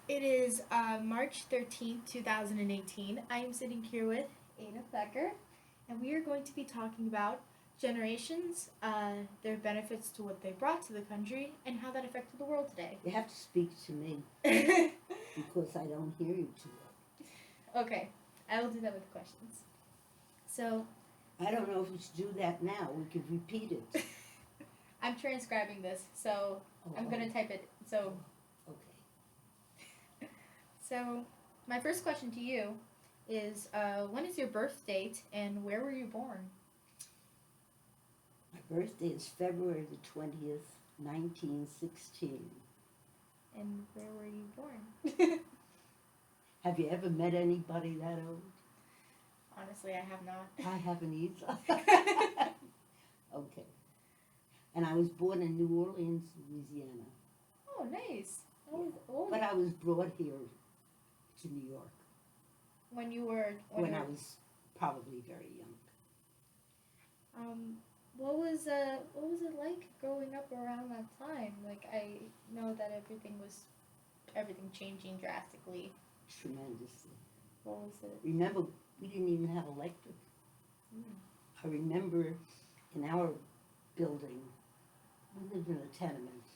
It is March 13th, 2018. I am sitting here with Ada Becker, and we are going to be talking about generations, their benefits to what they brought to the country, and how that affected the world today. You have to speak to me because I don't hear you too Okay, I will do that with questions. So, well. I don't know if we should do that now. We could repeat it. I'm transcribing this, so Oh, I'm going to type it. So, okay. so my first question to you is when is your birth date and where were you born? My birthday is February the 20th, 1916. And where were you born? Have you ever met anybody that old? Honestly, I have not. I haven't either. Okay. And I was born in New Orleans, Louisiana. Oh, nice. But I was brought here to New York When you were when I was probably very young. um, what was it like growing up around that time? Like I know that everything changing drastically. Tremendously. What was it? Remember, we didn't even have electric. Mm. I remember in our building, we lived in a tenement,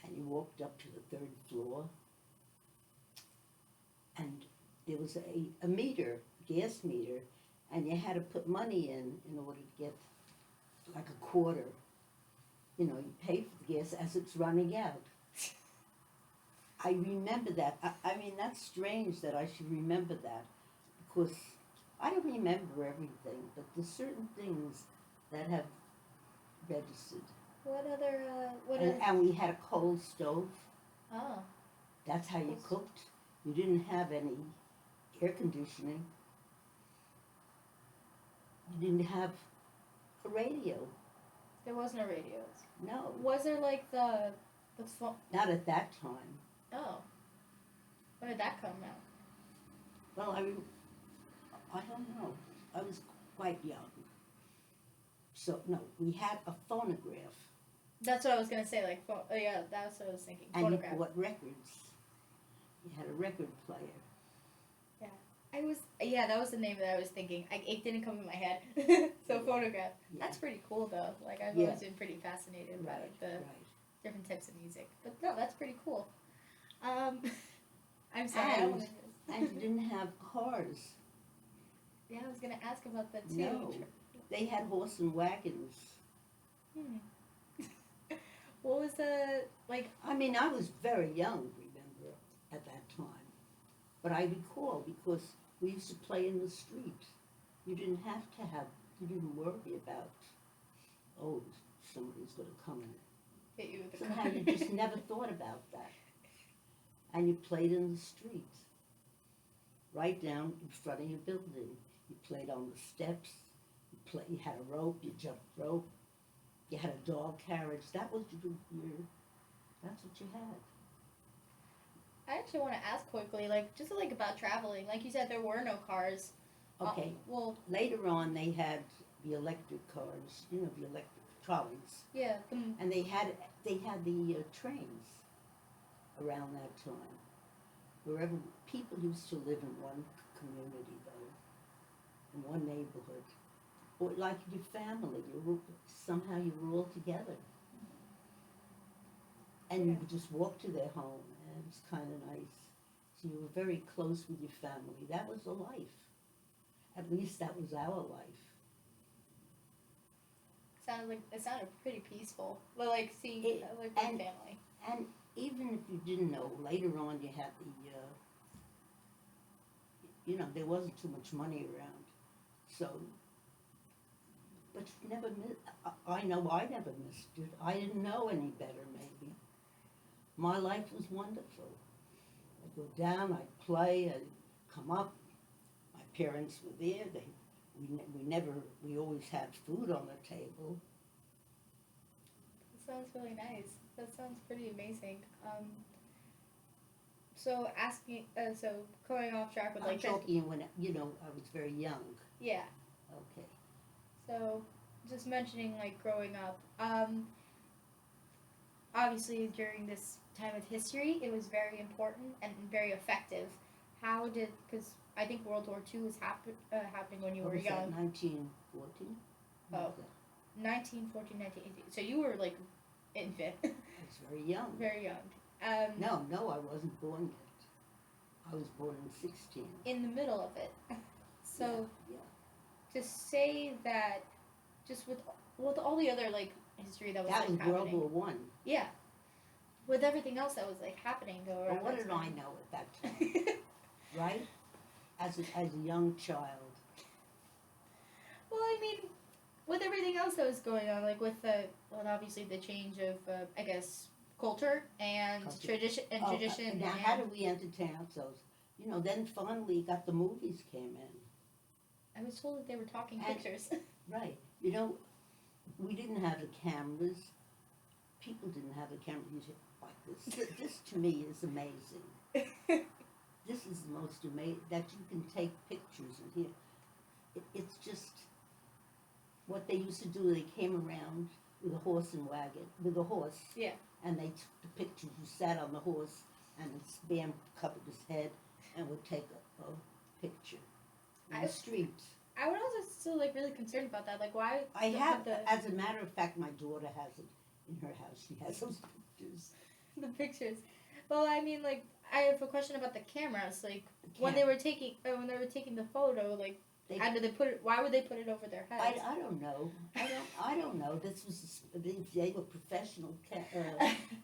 and you walked up to the third floor, and there was a meter, gas meter, and you had to put money in order to get like a quarter. You know, you pay for the gas as it's running out. I remember that. I mean, that's strange that I should remember that because I don't remember everything, but there's certain things that have registered. What other what And, are and we had a coal stove. oh That's how you cooked. You didn't have any air conditioning. You didn't have a radio. there was no radios. No, Was there like the phone? not at that time. Oh, when did that come out? Well, I don't know. I was quite young. So, no, we had a phonograph. That's what I was gonna say. Like oh yeah, that's what I was thinking. And Phonograph. you bought records. You had a record player. Yeah, I was. Yeah, that was the name that I was thinking. It didn't come in my head. So Yeah. phonograph. Yeah. That's pretty cool though. Like I've Yeah. always been pretty fascinated by Right, the right. different types of music. But no, that's pretty cool. Um, I'm sorry. I don't And, want and to. you didn't have cars. Yeah, I was gonna ask about that too. No. They had horse and wagons. Hmm. What was the like? I mean, I was very young, remember, at that time. But I recall because we used to play in the street. You didn't have to have, you didn't worry about, oh, somebody's going to come in. Hit you with the Somehow car? you just never thought about that. And you played in the street, right down in front of your building. You played on the steps. You had a rope. You jumped rope. You had a dog carriage. That was that's what you had. I actually want to ask quickly, like just like about traveling. Like you said, there were no cars. Okay. Well, Later on, they had the electric cars. You know, the electric trolleys, yeah. and they had the trains around that time. Wherever people used to live in one community, though, in one neighborhood, or like your family, somehow you were all together, and you would just walk to their home, and it was kind of nice. So you were very close with your family. That was a life. At least that was our life. It sounded pretty peaceful. But like seeing like with and family. and even if you didn't know, later on you had there wasn't too much money around, so. But you never I know I never missed it. I didn't know any better, maybe. My life was wonderful. I'd go down, I'd play, I'd come up. My parents were there. We always had food on the table. That sounds really nice. That sounds pretty amazing. So asking, so going off track with I'm like talking when, I was very young. yeah. Okay. So just mentioning like growing up. obviously during this time of history, it was very important and very effective. How did, because I think World War II was happening when you What were was that, young. 1914? Oh. 1914, 1918. So you were like infant, I was very young. very young. No, I wasn't born yet. I was born in 16. In the middle of it. So Yeah. to say that, just with all the other like history that was That was happening. World War One. Yeah. With everything else that was like happening around. But what that did I time. know at that time, right? As a young child. Well, I mean, with everything else that was going on, like with obviously the change of I guess culture and Culture. tradition tradition. Now, how do we entertain ourselves? Then finally got the movies came in. I was told that they were talking And- pictures. Right. We didn't have the cameras. People didn't have the cameras like this. This to me is amazing. This is the most amazing, that you can take pictures in here. It's just what they used to do. They came around with a horse and wagon, with a horse. Yeah. And they took the pictures. You sat on the horse, and this man covered his head and would take a picture in the street. I would also still like really concerned about that. Like why? I have, as a matter of fact, my daughter has it in her house. She has those pictures. the pictures. Well, I mean, like I have a question about the cameras. Like when they were taking the photo, like how did they put it? Why would they put it over their heads? I don't know. I don't know. This was they were professional.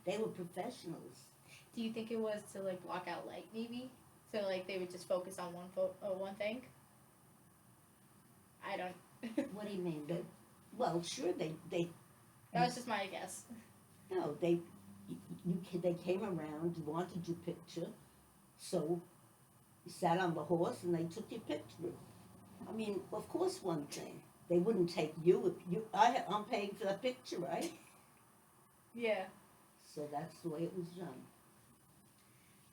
They were professionals. Do you think it was to like block out light, maybe? So like they would just focus on one thing. I don't. What do you mean? Well, sure they. That was just my guess. No, they came around, wanted your picture, so you sat on the horse and they took your picture. I mean, of course, one thing, they wouldn't take you if I'm paying for that picture, right? Yeah. So that's the way it was done.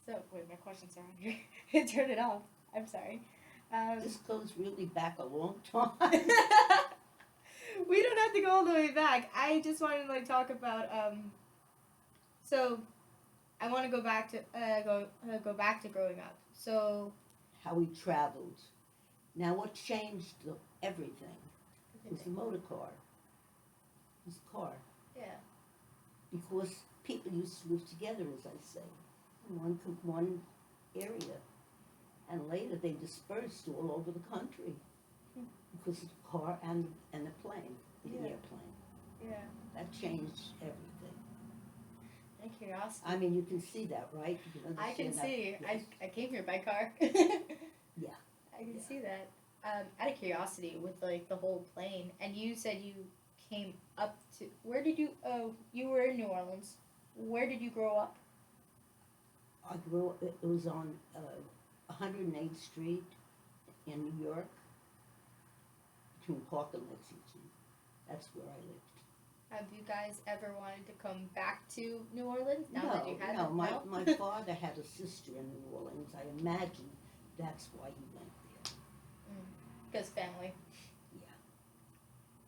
So wait, my questions are on here. Turn it off. I'm sorry. This goes really back a long time. We don't have to go all the way back. I just wanted to like talk about so I want to go back to go back to growing up. So how we traveled. Now what changed everything was the motor car. It was the car. Yeah. Because people used to live together, as I say, in one area. And later they dispersed all over the country because of the car and the plane, the airplane. Yeah. That changed everything. And curiosity. I mean, you can see that, right? You can I can understand see. that. Yes. I came here by car. Yeah. I can see that. Out of curiosity, with like the whole plane, and you said you came up to. Where did you? Oh, you were in New Orleans. Where did you grow up? I grew up, it was on 108th Street in New York, between Park and Lexington. That's where I lived. Have you guys ever wanted to come back to New Orleans now that you had No, my no? father had a sister in New Orleans. I imagine that's why he went there. Because family. Yeah.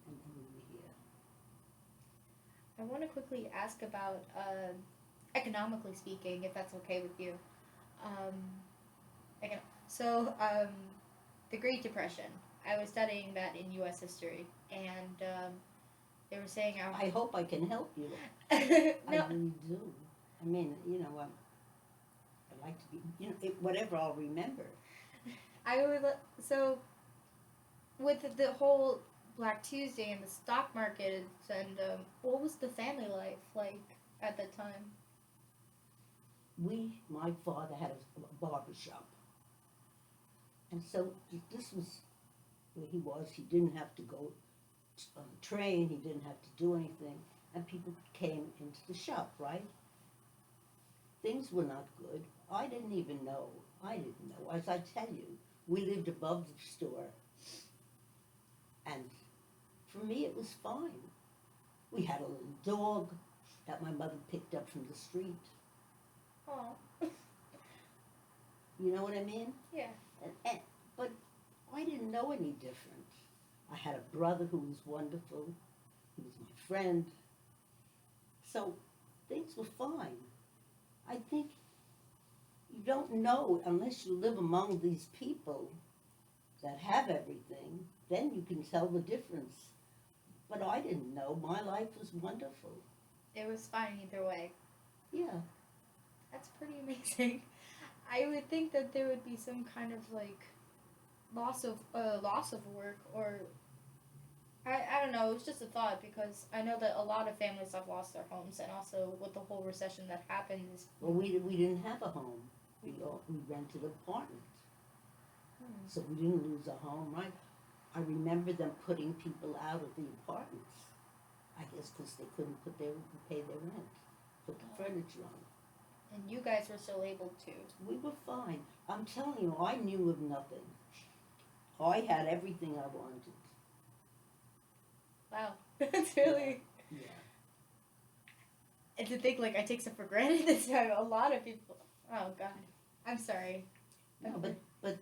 And then we were here. I want to quickly ask about, economically speaking, if that's okay with you. The Great Depression. I was studying that in U.S. history, and they were saying how. I hope I can help you. No. I really do. I mean, I like to be, whatever I'll remember. I would so with the whole Black Tuesday and the stock market and what was the family life like at that time? My father had a barber shop. And so this was where he was. He didn't have to go on a train. He didn't have to do anything. And people came into the shop, right? Things were not good. I didn't even know. As I tell you, we lived above the store. And for me, it was fine. We had a little dog that my mother picked up from the street. Oh. You know what I mean? Yeah. But I didn't know any different. I had a brother who was wonderful. He was my friend. So things were fine. I think you don't know unless you live among these people that have everything, then you can tell the difference. But I didn't know. My life was wonderful. It was fine either way. Yeah. That's pretty amazing. I would think that there would be some kind of like loss of work, or I don't know. It was just a thought because I know that a lot of families have lost their homes, and also with the whole recession that happened. Well, we didn't have a home. We rented an apartment. So we didn't lose a home, right? I remember them putting people out of the apartments. I guess because they couldn't pay their rent, put the furniture on. And you guys were still able to. We were fine. I'm telling you, I knew of nothing. I had everything I wanted. Wow, that's really. Yeah. And to think like I take stuff for granted this time. A lot of people. Oh God, I'm sorry. No, but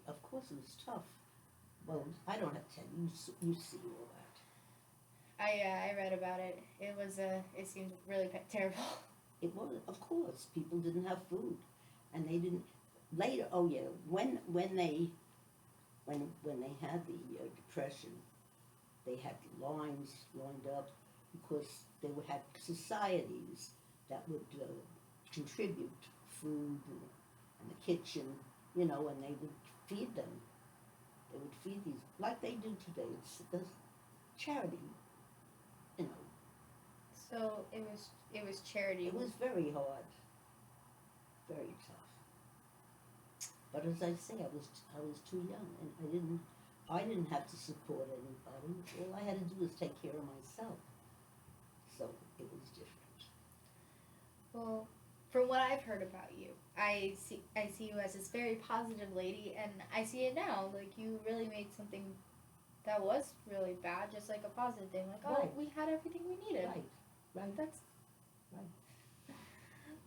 of course it was tough. Well, I don't have to tell you. You see all that. I read about it. It was it seemed really terrible. It was, of course, people didn't have food, and they didn't. Later, oh yeah, when they had the depression, they had lines lined up because they would have societies that would contribute food and the kitchen, and they would feed them. They would feed these like they do today. It's the charity, So it was charity. It was very hard, very tough. But as I say, I was too young, and I didn't have to support anybody. All I had to do was take care of myself. So it was different. Well, from what I've heard about you, I see you as this very positive lady, and I see it now. Like you really made something that was really bad, just like a positive thing. Like, oh, Right. we had everything we needed. Right. That's Right.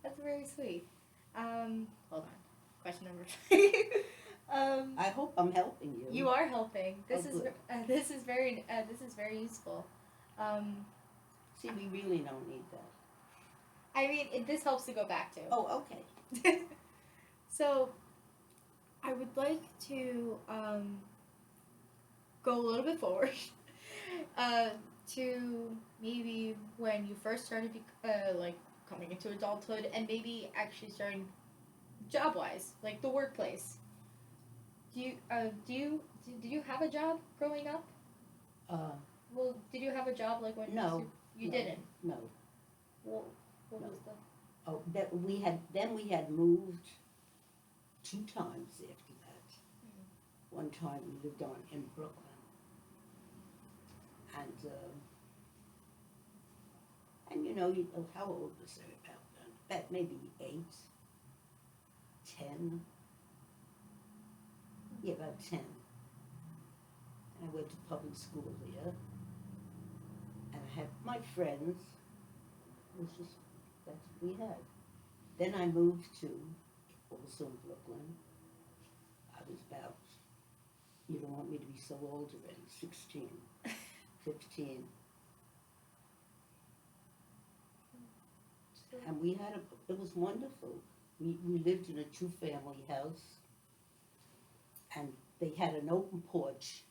That's very sweet. Hold on. Question number 3. I hope I'm helping you. You are helping. This Oh, is good. this is very useful. See, we really don't need that. I mean, this helps to go back to. Oh, okay. So, I would like to go a little bit forward to maybe when you first started like coming into adulthood, and maybe actually starting job wise, like the workplace. Did you have a job growing up? Well, did you have a job like when No. you No. didn't? No. What No. was the? Oh, we had moved 2 times after that. One time we lived in Brooklyn, and how old was I about then? About maybe 8, 10. Yeah, about 10. And I went to public school there, and I had my friends. It was just, that's what we had. Then I moved to, also in Brooklyn. I was about, you don't want me to be so old already, 16, 15. And it was wonderful. We lived in a 2-family house, and they had an open porch,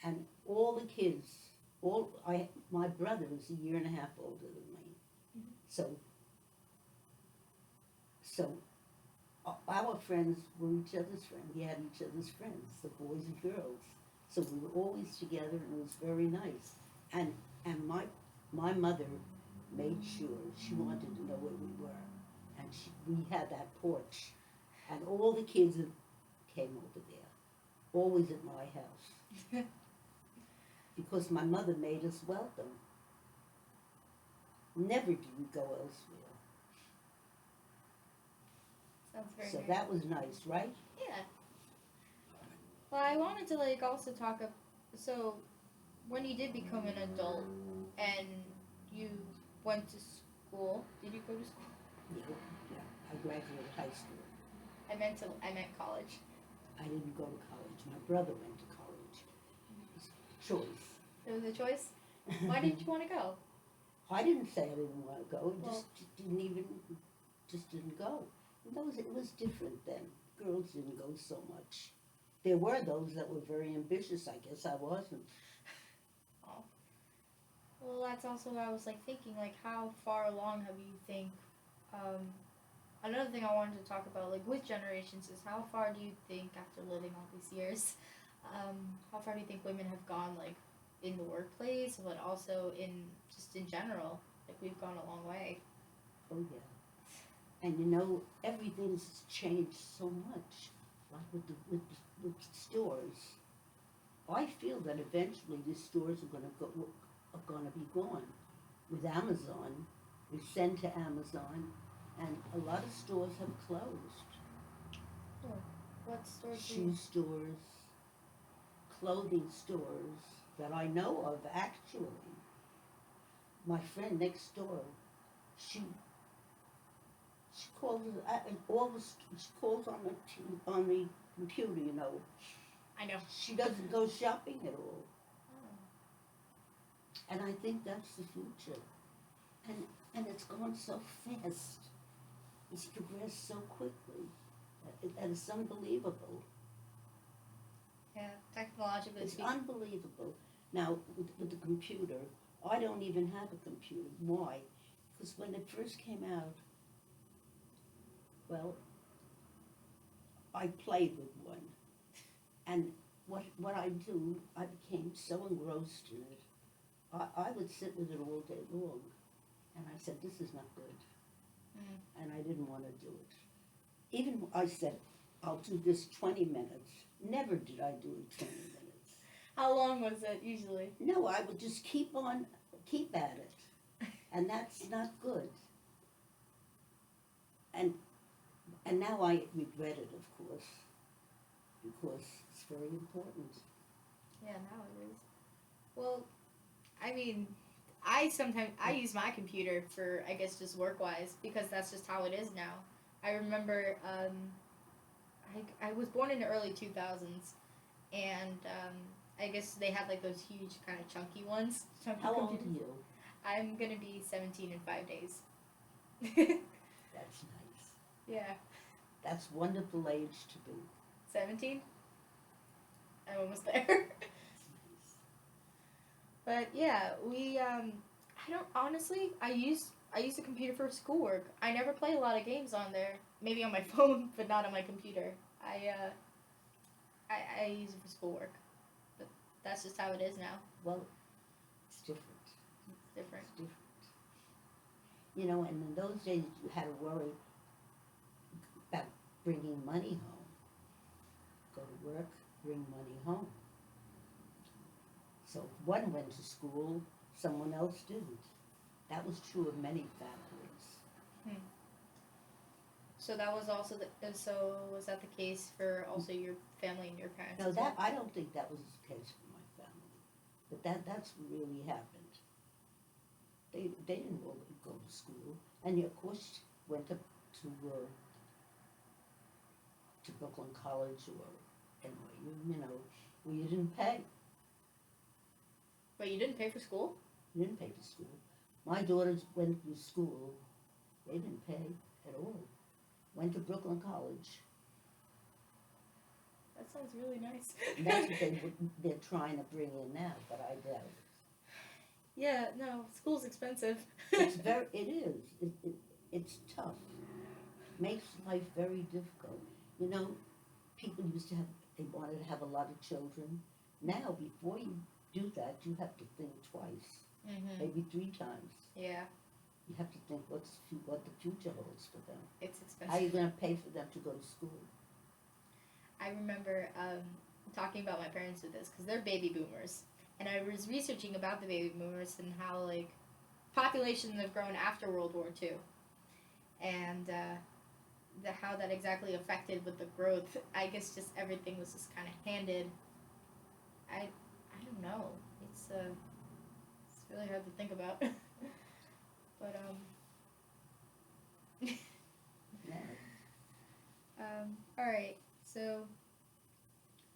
and all the kids, my brother was a year and a half older than me. Mhm. So our friends were each other's friends. We had each other's friends, the boys and girls. So we were always together, and it was very nice. And my mother made sure she wanted to know where we were, and we had that porch, and all the kids came over there, always at my house, because my mother made us welcome. Never did we go elsewhere. Sounds very So nice. that was nice, right? Yeah. Well, I wanted to like also talk so when you did become an adult and you went to school, did you go to school? Yeah. I graduated high school. I meant college. I didn't go to college. My brother went to college. It was a choice. It was a choice. Why didn't you want to go? I didn't say I didn't want to go. It Well- just didn't go. And it was different then. Girls didn't go so much. There were those that were very ambitious. I guess I wasn't. Oh. Well, that's also what I was like thinking. Like, how far along have you think? Another thing I wanted to talk about, like with generations, is how far do you think after living all these years, how far do you think women have gone, like in the workplace, but also in just in general? Like we've gone a long way. Oh yeah. And you know, everything's changed so much. Like with stores. I feel that eventually these stores are gonna be gone. With Amazon, we send to Amazon, and a lot of stores have closed. What stores? Shoe stores, clothing stores that I know of actually. My friend next door, she calls she calls on on the computer, you know. I know. She doesn't go shopping at all. And I think that's the future. And it's gone so fast. It's progressed so quickly. And it's unbelievable. Yeah, technologically It's speaking. unbelievable. Now, with the computer, I don't even have a computer. Why? Because when it first came out, well, I played with one. And what I do, I became so engrossed in it. I would sit with it all day long. And I said, this is not good. And I didn't want to do it. Even I said, I'll do this 20 minutes. Never did I do it 20 minutes. How long was it usually? No, I would just keep at it. And that's not good. And now I regret it, of course, because it's very important. Yeah, now it is. Well, I mean, I use my computer for, I guess, just work wise, because that's just how it is now. I remember I was born in the early 2000s, and I guess they had like those huge kind of chunky ones. Chunky How old are computers. you? I'm gonna be 17 in 5 days. That's nice. Yeah. That's wonderful age to be. 17? I'm almost there. That's nice. But yeah, I don't honestly. I use the computer for schoolwork. I never play a lot of games on there. Maybe on my phone, but not on my computer. I use it for schoolwork. But that's just how it is now. Well, it's different. It's different. It's different. You know, and in those days you had to worry about bringing money home. Go to work, bring money home. So if one went to school, someone else didn't. That was true of many families. So that was also so was that the case for also your family and your parents? No, as well? I don't think that was the case for my family. But that's really happened. They didn't all go to school, and of course went up to Brooklyn College or NYU, you know, where you didn't pay. But you didn't pay for school? You didn't pay for school. My daughters went to school. They didn't pay at all. Went to Brooklyn College. That sounds really nice. And that's what they're trying to bring in now, but I doubt it. Yeah, no, school's expensive. It is. It's tough. Makes life very difficult. You know, people they wanted to have a lot of children. Now, before you do that, you have to think twice, maybe 3 times. Yeah, You have to think what the future holds for them. it's expensive. How are you going to pay for them to go to school? I remember talking about my parents with this because they're baby boomers, and I was researching about the baby boomers and how like populations have grown after World War II, and how that exactly affected with the growth. I guess just everything was just kind of handed. I don't know. It's really hard to think about. But No. all right. So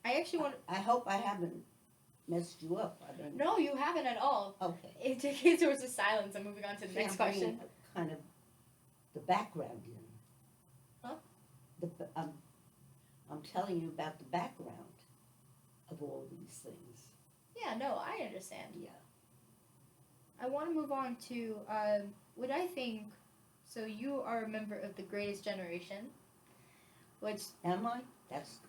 I actually want. I hope I haven't messed you up. I don't know. No, you haven't at all. Okay. In case there was a silence, I'm moving on to the See, next I'm bringing question. kind of the background in. Huh? I'm telling you about the background of all these things. Yeah, no, I understand. Yeah. I want to move on to what I think. So you are a member of the Greatest Generation, which Am I?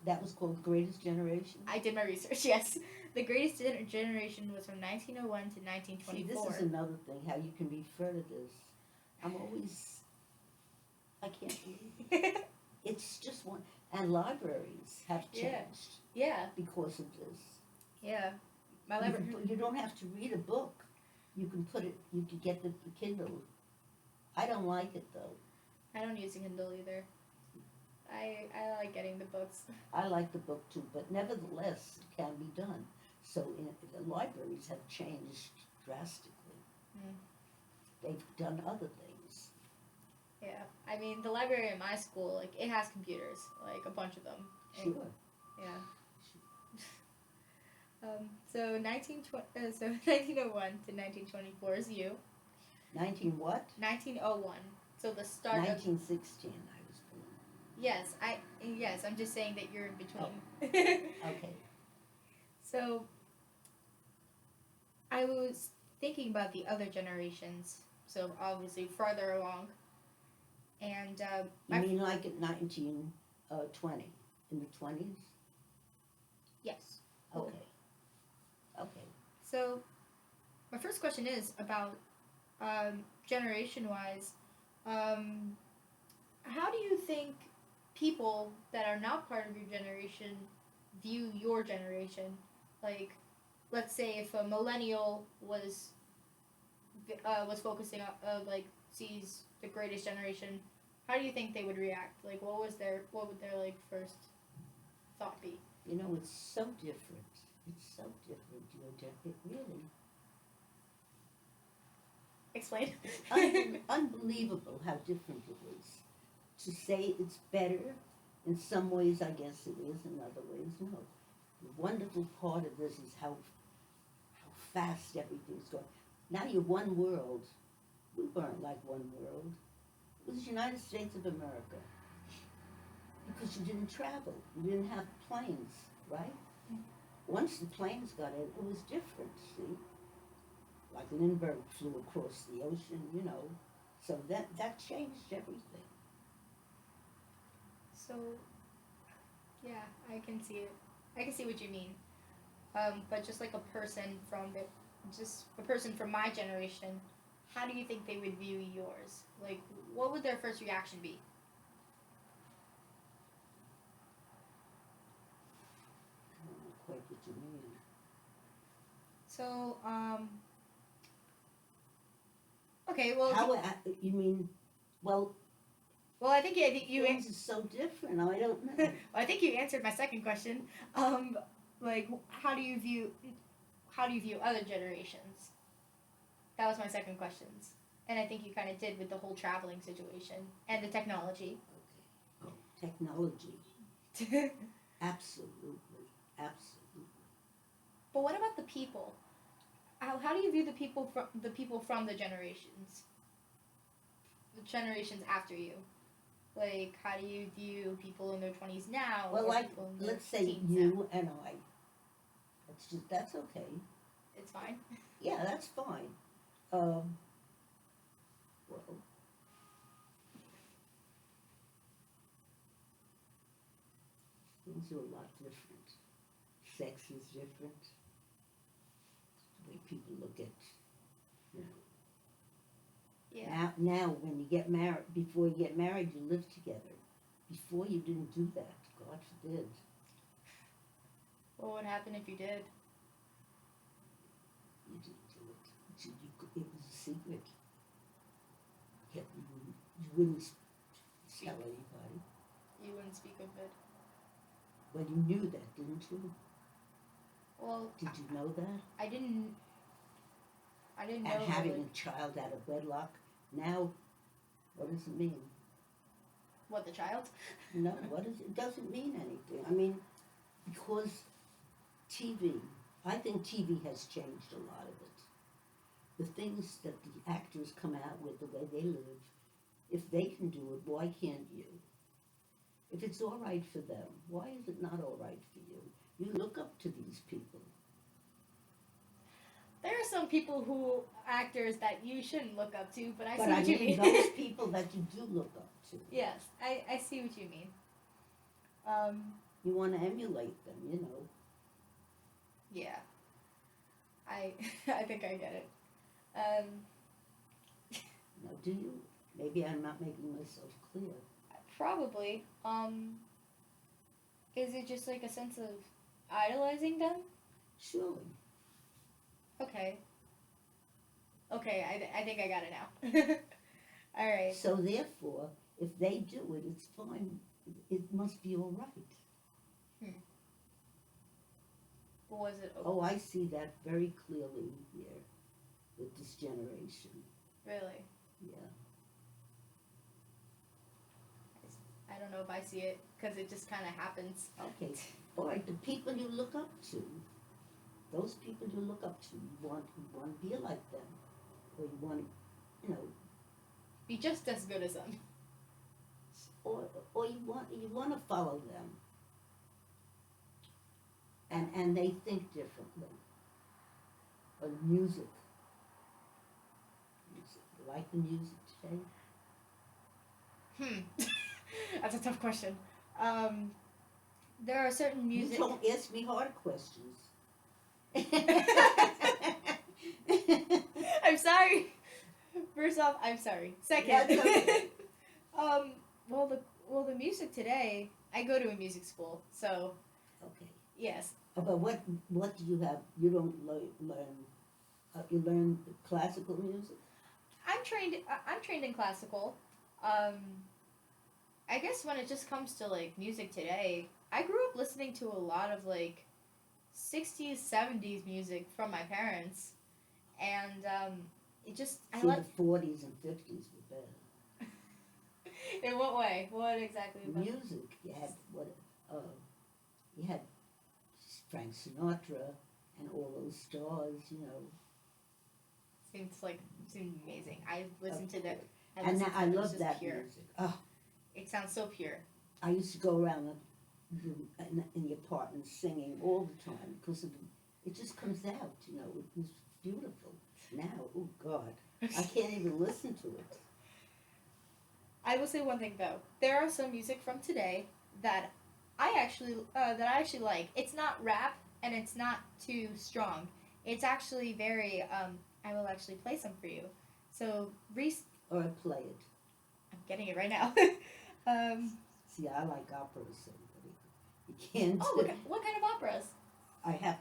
That was called the Greatest Generation? I did my research. Yes, the Greatest Generation was from 1901 to See, 1924. this is another thing, how you can refer to this. I can't believe it. It's just one, and libraries have changed Yeah, because of this. yeah. My library. You don't have to read a book. You can get the Kindle. I don't like it though. I don't use a Kindle either. I like getting the books. I like the book too, but nevertheless, it can be done. So the libraries have changed drastically. Mm. They've done other things. Yeah, I mean the library in my school, like it has computers, like a bunch of them. And, Sure. yeah. So 1901 to 1924 is you. 19 what? 1901. So the start of 1916 I was born. yes, I'm just saying that you're in between. Okay. So I was thinking about the other generations, so obviously farther along, and You mean like at 1920, in the 20s? yes. Okay. Okay. So my first question is about generation-wise. How do you think people that are not part of your generation view your generation? Like, let's say if a millennial was focusing on sees the Greatest Generation, how do you think they would react? Like, what would their like first thought be? You know, it's so different. It's so different. It really Explain. unbelievable how different it is. To say it's better, in some ways I guess it is, in other ways no. The wonderful part of this is how fast everything's going. Now you're one world. We weren't like one world. It was the United States of America. Because you didn't travel. You didn't have planes, right? Once the planes got in, it was different, see? Like Lindbergh flew across the ocean, you know. So that changed everything. So, yeah, I can see it. I can see what you mean. But just like a person from my generation, how do you think they would view yours? Like, what would their first reaction be? I don't know quite what you mean. So, okay, well, You mean, well, I think you things are so different. I don't know. I think you answered my second question. Like, how do you view other generations? That was my second question, and I think you kind of did with the whole traveling situation and the technology. Okay. Oh, technology. Absolutely. Absolutely. But what about the people? How do you view the people from the generations after you? Like, how do you view people in their 20s now? Well, or like, people in their let's say teens now? you and I. That's okay. It's fine. Yeah, that's fine. Well, things are a lot different. Sex is different. The way people look at, you know. Yeah. Now, when you get married, before you get married, you live together. Before you didn't do that. God forbid. What would happen if you did? You didn't do it. It was a secret. You wouldn't tell anybody. You wouldn't speak of it. Well, you knew that, didn't you? Well, Did you know that? I didn't know. And having really. a child out of wedlock, now, what does it mean? What, the child? No, it doesn't mean anything. I mean, because TV, I think TV has changed a lot of it. The things that the actors come out with, the way they live, if they can do it, why can't you? If it's all right for them, why is it not all right for you? You look up to these people. There are some people who actors that you shouldn't look up to, but I But see I what you mean mean. those people that you do look up to. Yes, I see what you mean. You want to emulate them, you know. Yeah, I I think I get it. Now, do you? Maybe I'm not making myself clear. Probably. Is it just like a sense of idolizing them? Surely. Okay. Okay, I think I got it now. All right. So therefore, if they do it, it's fine. It must be all right. Was it? Oh, I see that very clearly here with this generation. Really? Yeah. I don't know if I see it because it just kind of happens. Okay. All right. The people you look up to, those people you look up to, you want to be like them, or you want to, you know, Be just as good as them. or you want to follow them. And they think differently. Or music. You like the music today? That's a tough question. There are certain music. You don't ask me hard questions. I'm sorry. First off, I'm sorry. Second, That's okay. well the music today. I go to a music school, so Okay. yes. But what do you have? You don't learn. You learn classical music. I'm trained in classical. I guess when it just comes to like music today, I grew up listening to a lot of like 60s, 70s music from my parents, and it just I See, like. the 40s and 50s were better. In what way? What exactly? The music you had you had Frank Sinatra and all those stars, you know. Seems amazing. I listened to that. And I it was love just that pure. music. Oh, It sounds so pure. I used to go around in the apartment singing all the time because it just comes out, you know. It was beautiful. Now, oh God, I can't even listen to it. I will say one thing though. There are some music from today that I actually like. It's not rap and it's not too strong. It's actually very. I will actually play some for you. So Reese, Or I play it. I'm getting it right now. See, I like operas, so you can't. Oh, what kind of operas? I have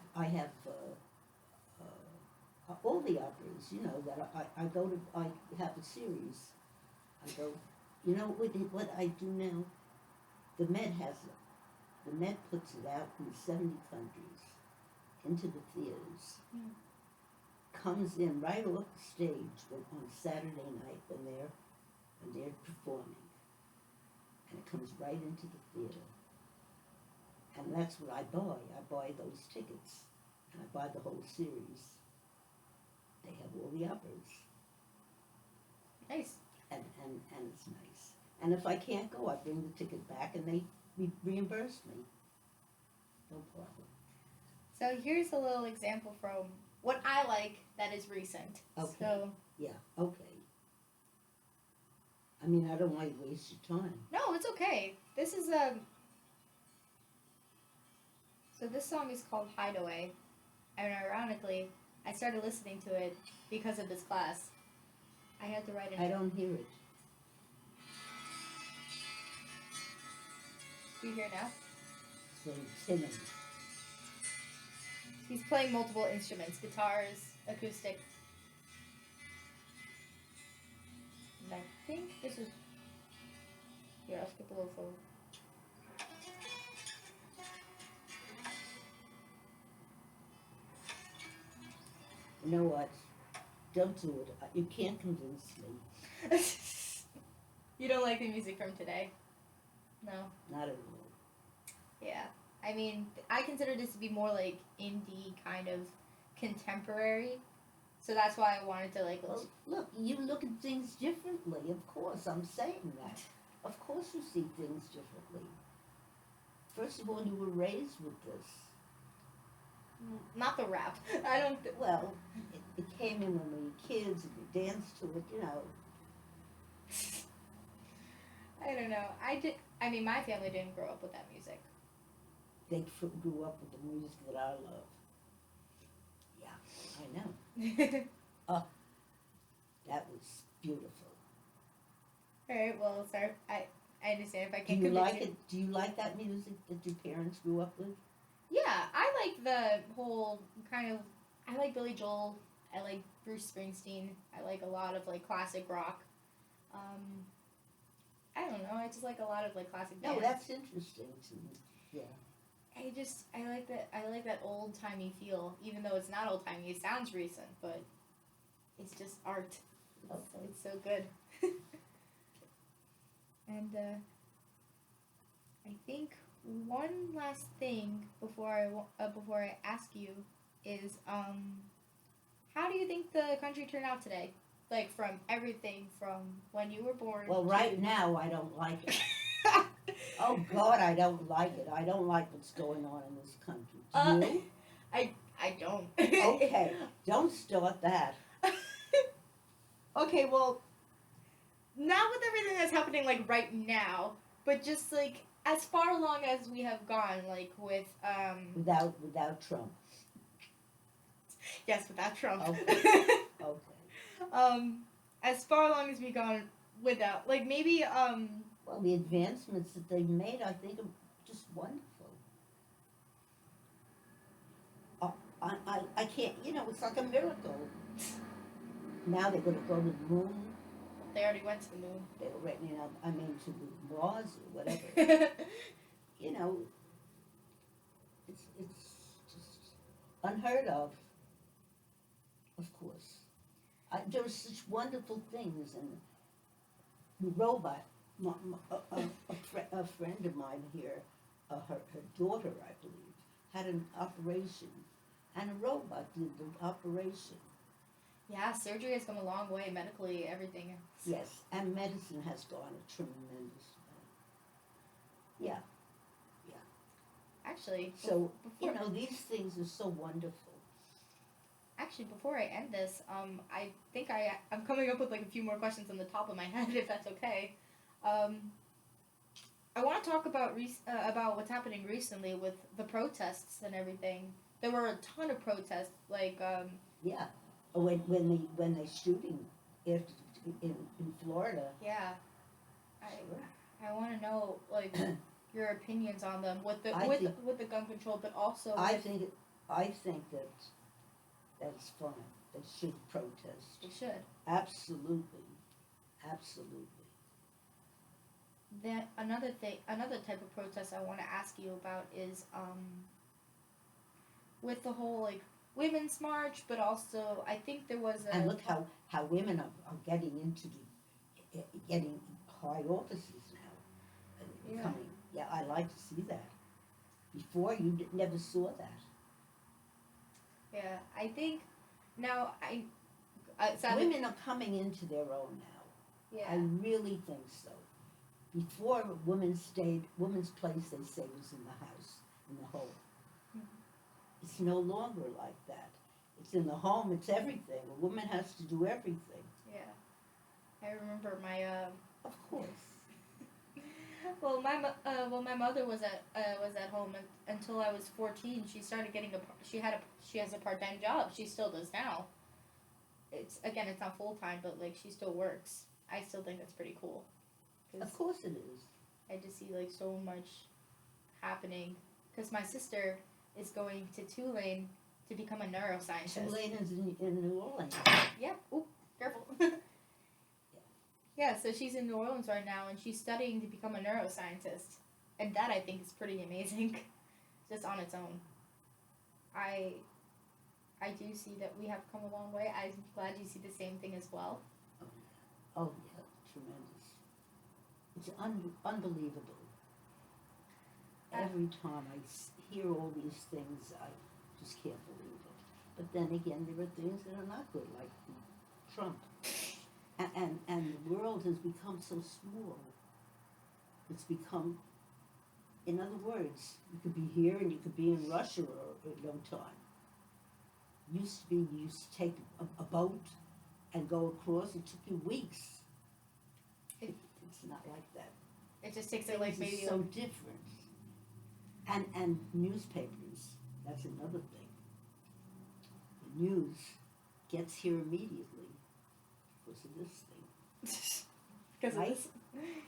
all the operas, you know, that I go to. I have a series. I go. You know what I do now? The Met has it. The Met puts it out in 70 countries, into the theaters. Comes in right off the stage on Saturday night when they're performing, and it comes right into the theater. And that's what I buy. I buy those tickets, and I buy the whole series. They have all the operas. Nice. And it's nice. And if I can't go, I bring the ticket back and they reimburse me. No problem. So here's a little example from what I like that is recent. Okay. So Yeah, okay. I mean, I don't want to waste your time. no, it's okay. This is So this song is called Hideaway, and ironically, I started listening to it because of this class. I had to write it. I don't hear it. Do you hear now? It's very timid. He's playing multiple instruments, guitars, acoustic. And I think this is... Here, I'll skip a little forward. You know what? Don't do it. You can't convince me. You don't like the music from today? No? Not at all. Yeah. I mean, I consider this to be more like indie kind of contemporary. So that's why I wanted to like. Well, look, you look at things differently. Of course, I'm saying that. Of course, you see things differently. First of all, you were raised with this. Not the rap. I don't. Well, it came in when we were kids and we danced to it, you know. I don't know. I mean, my family didn't grow up with that music. They grew up with the music that I love. Yeah, I know. Oh, that was beautiful. All right. Well, sorry. I understand if I Do can't you convince like it? Do you like that music that your parents grew up with? Yeah, I like the whole kind of. I like Billy Joel. I like Bruce Springsteen. I like a lot of like classic rock. I don't know. I just like a lot of like classic bands. No, that's interesting to me. Yeah. I like that old timey feel, even though it's not old timey. It sounds recent, but it's just art. Okay. It's so good. And I think one last thing before I ask you is how do you think the country turned out today? Like from everything from when you were born. Well, right now I don't like it. Oh God, I don't like it. I don't like what's going on in this country. Do you? I don't. Okay, don't start that. Okay, well, not with everything that's happening like right now, but just like as far along as we have gone, like with Without Trump. yes, without Trump. Okay. Okay. As far along as we've gone without, like maybe Well, the advancements that they've made, I think, are just wonderful. I can't, you know, it's like a miracle. Now they're going to go to the moon. they already went to the moon. They were, you know, I mean, to the Mars or whatever. You know, it's just unheard of course. There were such wonderful things, and the robot, a friend of mine here, her daughter, I believe, had an operation, and a robot did the operation. Yeah, surgery has come a long way medically, everything. Yes, and medicine has gone a tremendous way. Yeah. Actually, So, you know, these things are so wonderful. Actually, before I end this, I think I'm coming up with like a few more questions on the top of my head, if that's okay. I want to talk about what's happening recently with the protests and everything. There were a ton of protests, like Yeah, when they shooting in Florida. yeah. Sure. I want to know like your opinions on them with the gun control, but also I think that that's fine. They should protest. they should. Absolutely. Then another type of protest I want to ask you about is with the whole like women's march, but also I think there was a And look how women are getting into getting high offices now. Yeah. Coming. Yeah, I like to see that. Before you never saw that. yeah. I think now Women are coming into their own now. yeah. I really think so. Before, women's place, they say, was in the house, in the home. Mm-hmm. It's no longer like that. It's in the home, it's everything. A woman has to do everything. Yeah. I remember my Of course. well my mother was at home until I was 14. She started getting she has a part-time job. She still does now. It's not full-time, but like she still works. I still think that's pretty cool. Of course it is. I just see like so much happening because my sister is going to Tulane to become a neuroscientist. Tulane is in New Orleans. Yeah. Oop, careful. Yeah, so she's in New Orleans right now, and she's studying to become a neuroscientist, and that I think is pretty amazing, just on its own. I do see that we have come a long way. I'm glad you see the same thing as well. Oh yeah, tremendous. It's unbelievable. Every time I hear all these things, I just can't believe it. But then again, there are things that are not good, like Trump. And the world has become so small. It's become, in other words, you could be here and you could be in Russia at no time. Used to be, you used to take a boat and go across. It took you weeks. It's not like that. It just takes Things like are maybe so different. And newspapers, that's another thing. The news gets here immediately because of this thing. because Right? of this.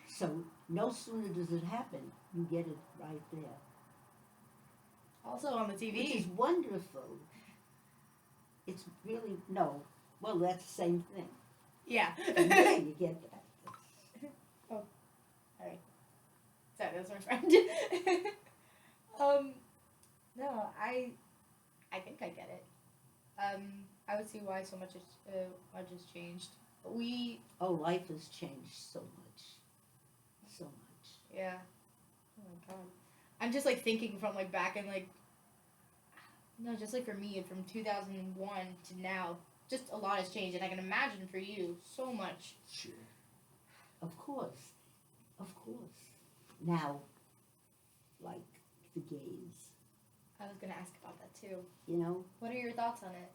So no sooner does it happen, you get it right there. Also on the TV. Which is wonderful. It's really, no, well, that's the same thing. Yeah. Yeah, you get that. Oh, alright. Sorry, that's my friend. No, I think I get it. I would see why so much has changed. Oh, life has changed so much. So much. Yeah. Oh my god. I'm just like thinking from like back in like, no, just like for me from 2001 to now, just a lot has changed, and I can imagine for you so much. Sure. Of course. Of course. Now, like the gays, I was gonna ask about that too. you know, What are your thoughts on it?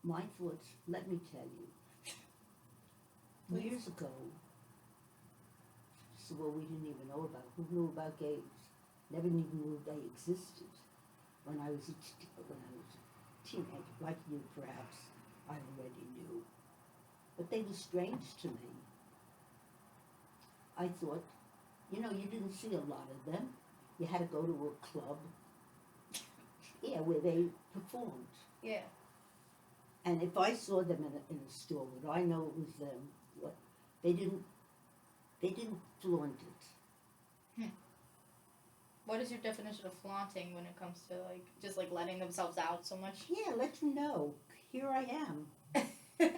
my thoughts, let me tell you. Please. Years ago, so what we didn't even know about, who knew about gays? Never even knew they existed. When I was a teenager, like you perhaps, I already knew. But they were strange to me. I thought, you know, you didn't see a lot of them. You had to go to a club, yeah, where they performed. Yeah. And if I saw them in a store, would I know it was them? What they didn't flaunt it. What is your definition of flaunting when it comes to like just like letting themselves out so much? Yeah, let you know. Here I am. But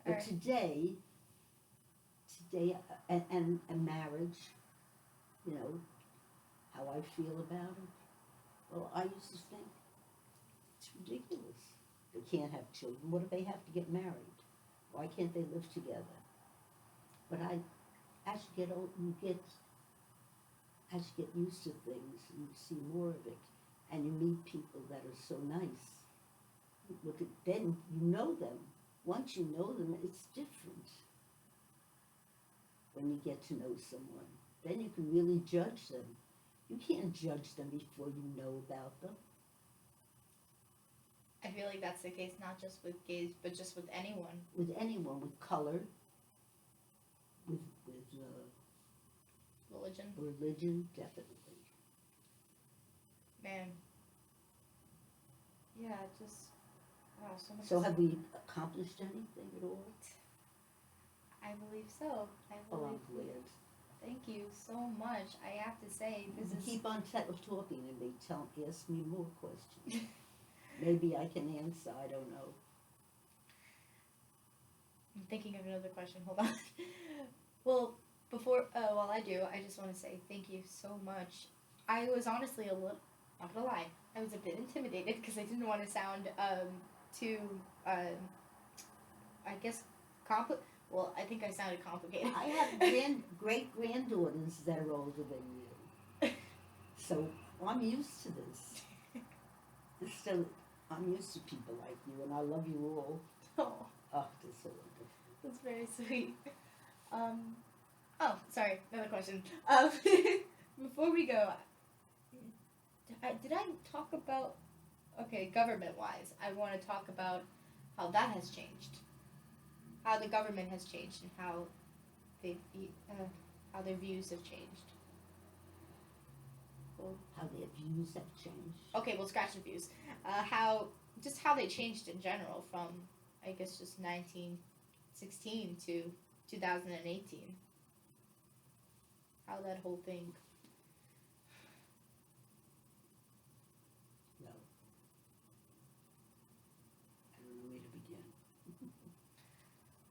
Alright. today, and marriage, you know, how I feel about it. Well, I used to think it's ridiculous. They can't have children. What do they have to get married? Why can't they live together? But as you get old, as you get used to things, you see more of it, and you meet people that are so nice. Then you know them. Once you know them, it's different. When you get to know someone, then you can really judge them. You can't judge them before you know about them. I feel like that's the case not just with gays, but just with anyone. With anyone, with color, with Religion. religion, definitely. Man. Yeah, just wow, so much. So have we accomplished anything at all? I believe so. I Oh, believe. I'm glad. Thank you so much. I have to say this You is. keep on talking to me. Ask me more questions. Maybe I can answer. I don't know. I'm thinking of another question. Hold on. Well, before while I do, I just want to say thank you so much. I was honestly a little, not gonna lie, I was a bit intimidated because I didn't want to sound too I guess well, I think I sounded complicated. I have great granddaughters that are older than you, so I'm used to this. So I'm used to people like you, and I love you all. Oh, Oh, that's so wonderful. that's very sweet. Oh, sorry, another question. Before we go, did I talk about, okay, government-wise, I want to talk about how that has changed. How the government has changed and how how their views have changed. Well, How their views have changed. okay, we'll scratch the views. How they changed in general from, I guess, just 1916 to 2018. How that whole thing. No. I don't know where to begin.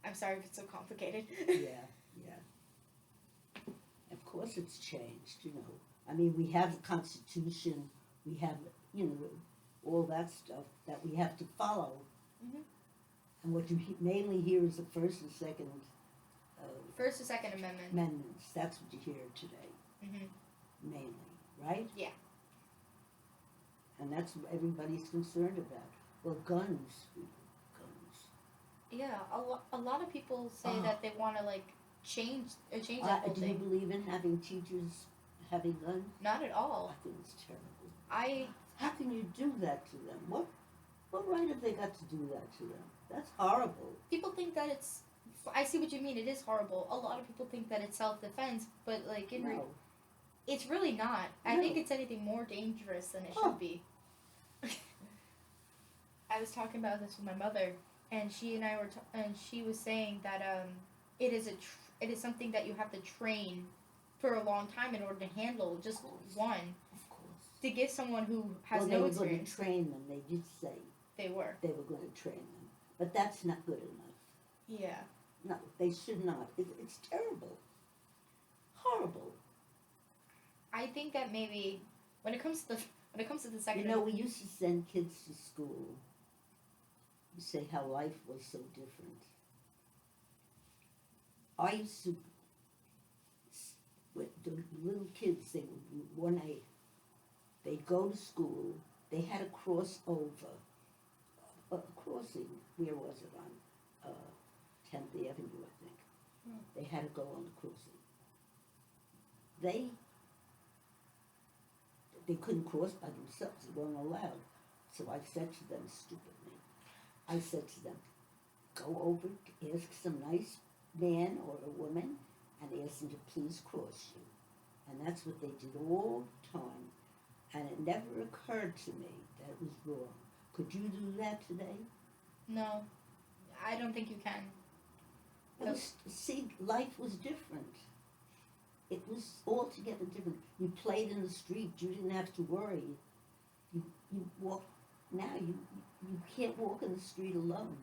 I'm sorry if it's so complicated. Yeah. Of course it's changed, you know. I mean, we have the Constitution, we have, you know, all that stuff that we have to follow. Mhm. And what you mainly hear is the First and Second First or Second Amendment. Amendments. That's what you hear today, Mhm. mainly, right? Yeah. And that's what everybody's concerned about. Well, guns, guns. Yeah. A lot of people say Ah. that they want to like change that whole Do you thing. believe in having teachers having guns? Not at I all. think it's terrible. I How can you do that to them? What right have they got to do that to them? That's horrible. People think that it's. I see what you mean. It is horrible. A lot of people think that it's self-defense, but like No. it's really not. I No. think it's anything more dangerous than it Oh. should be. I was talking about this with my mother, and she and I were, and she was saying that it is it is something that you have to train for a long time in order to handle just one. Of course. To give someone who has Well, no they were experience, going to train them. They did say they were. they were going to train them. But that's not good enough. Yeah. No, they should not. It's terrible. Horrible. I think that maybe when it comes to the second. You know, we used to send kids to school. You say how life was so different. I used to, with the little kids, they were 1A. They'd go to school. They had to cross over. Crossing, where was it, on 10th Avenue, I think. They had to go on the crossing. They couldn't cross by themselves. They weren't allowed. So I said to them stupidly, I said to them, go over, ask some nice man or a woman, and ask them to please cross you. And that's what they did all the time. And it never occurred to me that it was wrong. Could you do that today? No, I don't think you can. See, life was different. It was altogether different. You played in the street. You didn't have to worry. You walk. Now you can't walk in the street alone.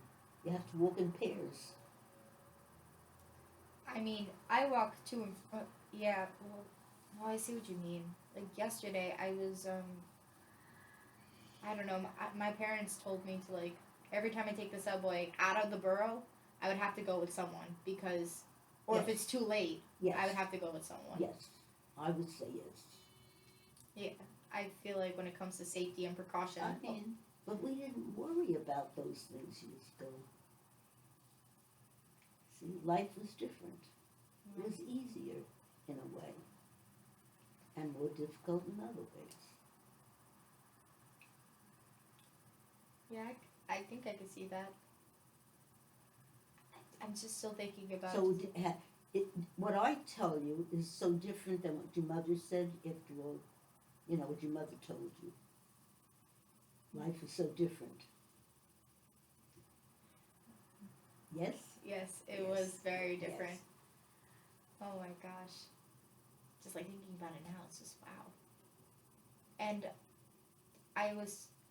You have to walk in pairs. I mean, I walk to and yeah. Well, I see what you mean. Like yesterday, I was I don't know. My parents told me to like every time I take the subway out of the borough, I would have to go with someone because, or Yes. if it's too late, Yes. I would have to go with someone. Yes, I would say yes. Yeah, I feel like when it comes to safety and precaution, I mean, but we didn't worry about those things years ago. See, life was different. It was easier in a way, and more difficult in other ways. yeah, I think I could see that. I'm just still thinking about. So what I tell you is so different than what your mother said. After all, you know what your mother told you. Life is so different. Yes? Yes, it Yes. was very different. Yes. Oh my gosh. Just like thinking about it now, it's just wow. And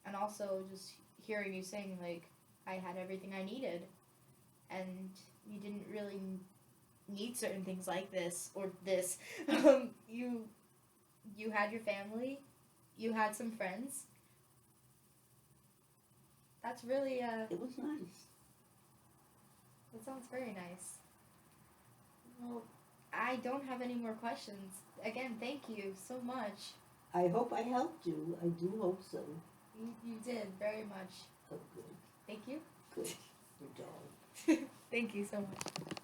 and also just hearing you saying like I had everything I needed and you didn't really need certain things like this or this. You had your family, you had some friends. That's really It was nice. that sounds very nice. Well, I don't have any more questions. Again, thank you so much. I hope I helped you. I do hope so. You did very much. Oh, good. Thank you. Good. Your dog. Thank you so much.